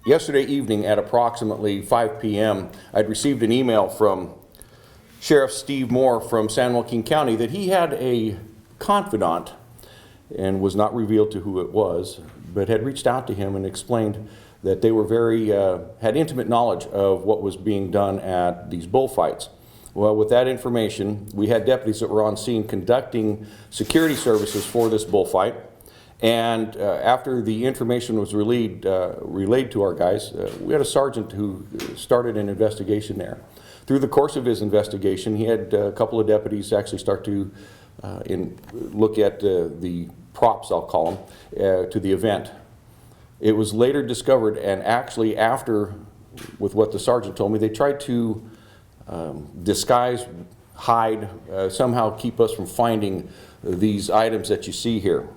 Yesterday evening at approximately 5 p.m., I'd received an email from Sheriff Steve Moore from San Joaquin County that he had a confidant, and was not revealed to who it was, but had reached out to him and explained that they were had intimate knowledge of what was being done at these bullfights. Well, with that information, we had deputies that were on scene conducting security services for this bullfight. And after the information was relayed to our guys, we had a sergeant who started an investigation there. Through the course of his investigation, he had a couple of deputies actually start to look at the props, I'll call them, to the event. It was later discovered, and actually after, with what the sergeant told me, they tried to disguise, hide, somehow keep us from finding these items that you see here.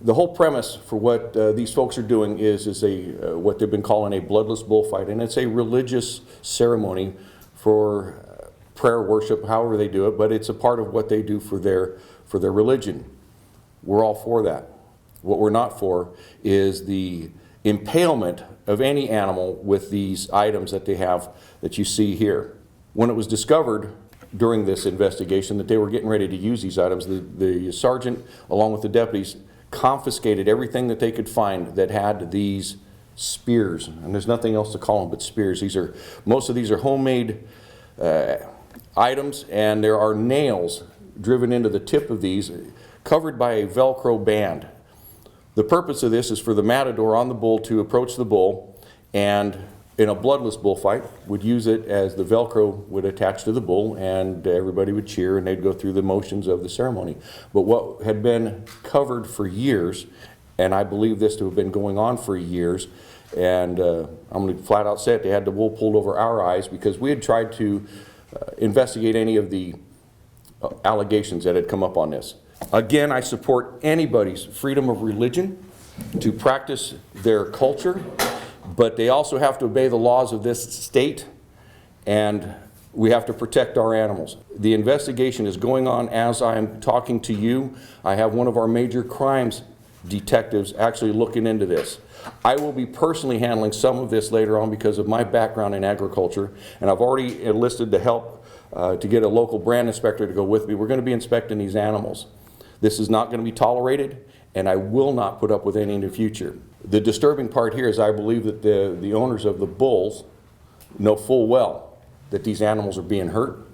The whole premise for what these folks are doing is what they've been calling a bloodless bullfight, and it's a religious ceremony for prayer, worship, however they do it, but it's a part of what they do for their religion. We're all for that. What we're not for is the impalement of any animal with these items that they have that you see here. When it was discovered during this investigation that they were getting ready to use these items, the sergeant, along with the deputies, confiscated everything that they could find that had these spears, and there's nothing else to call them but spears. Most of these are homemade items, and there are nails driven into the tip of these, covered by a velcro band. The purpose of this is for the matador on the bull to approach the bull, and in a bloodless bullfight would use it as the velcro would attach to the bull, and everybody would cheer and they'd go through the motions of the ceremony. But what had been covered for years, and I believe this to have been going on for years, and I'm going to flat out say it, they had the wool pulled over our eyes because we had tried to investigate any of the allegations that had come up on this. Again, I support anybody's freedom of religion to practice their culture, but they also have to obey the laws of this state, and we have to protect our animals. The investigation is going on as I'm talking to you. I have one of our major crimes detectives actually looking into this. I will be personally handling some of this later on because of my background in agriculture, and I've already enlisted the help to get a local brand inspector to go with me. We're going to be inspecting these animals. This is not going to be tolerated, and I will not put up with any in the future. The disturbing part here is I believe that the owners of the bulls know full well that these animals are being hurt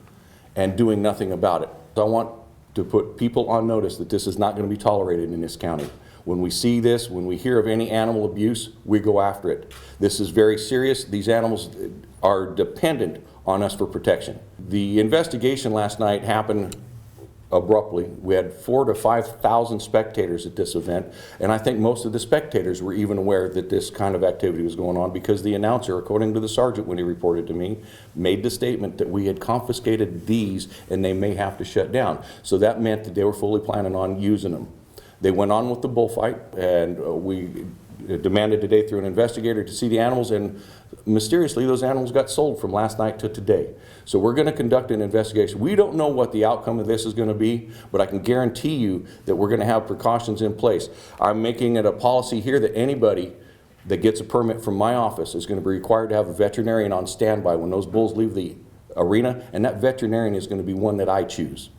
and doing nothing about it. So I want to put people on notice that this is not going to be tolerated in this county. When we see this, when we hear of any animal abuse, we go after it. This is very serious. These animals are dependent on us for protection. The investigation last night happened abruptly. We had 4,000 to 5,000 spectators at this event, and I think most of the spectators were even aware that this kind of activity was going on because the announcer, according to the sergeant when he reported to me, made the statement that we had confiscated these and they may have to shut down. So that meant that they were fully planning on using them. They went on with the bullfight, and we demanded today through an investigator to see the animals, and mysteriously those animals got sold from last night to today. So we're going to conduct an investigation. We don't know what the outcome of this is going to be, but I can guarantee you that we're going to have precautions in place. I'm making it a policy here that anybody that gets a permit from my office is going to be required to have a veterinarian on standby when those bulls leave the arena, and that veterinarian is going to be one that I choose.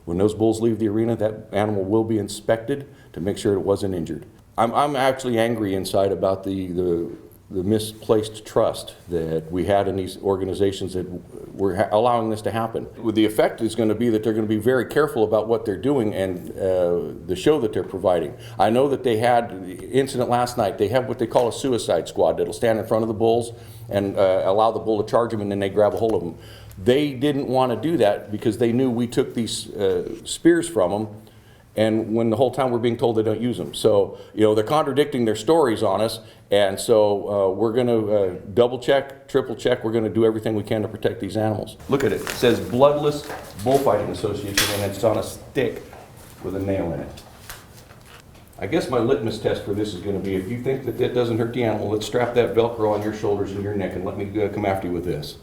When those bulls leave the arena, that animal will be inspected to make sure it wasn't injured. I'm actually angry inside about the misplaced trust that we had in these organizations that were allowing this to happen. The effect is going to be that they're going to be very careful about what they're doing and the show that they're providing. I know that they had the incident last night. They have what they call a suicide squad that'll stand in front of the bulls and allow the bull to charge them, and then they grab a hold of them. They didn't want to do that because they knew we took these spears from them, and when the whole time we're being told they don't use them. So, you know, they're contradicting their stories on us, and so we're going to double check, triple check. We're going to do everything we can to protect these animals. Look at it. It says Bloodless Bullfighting Association, and it's on a stick with a nail in it. I guess my litmus test for this is going to be, if you think that that doesn't hurt the animal, let's strap that Velcro on your shoulders and your neck and let me come after you with this.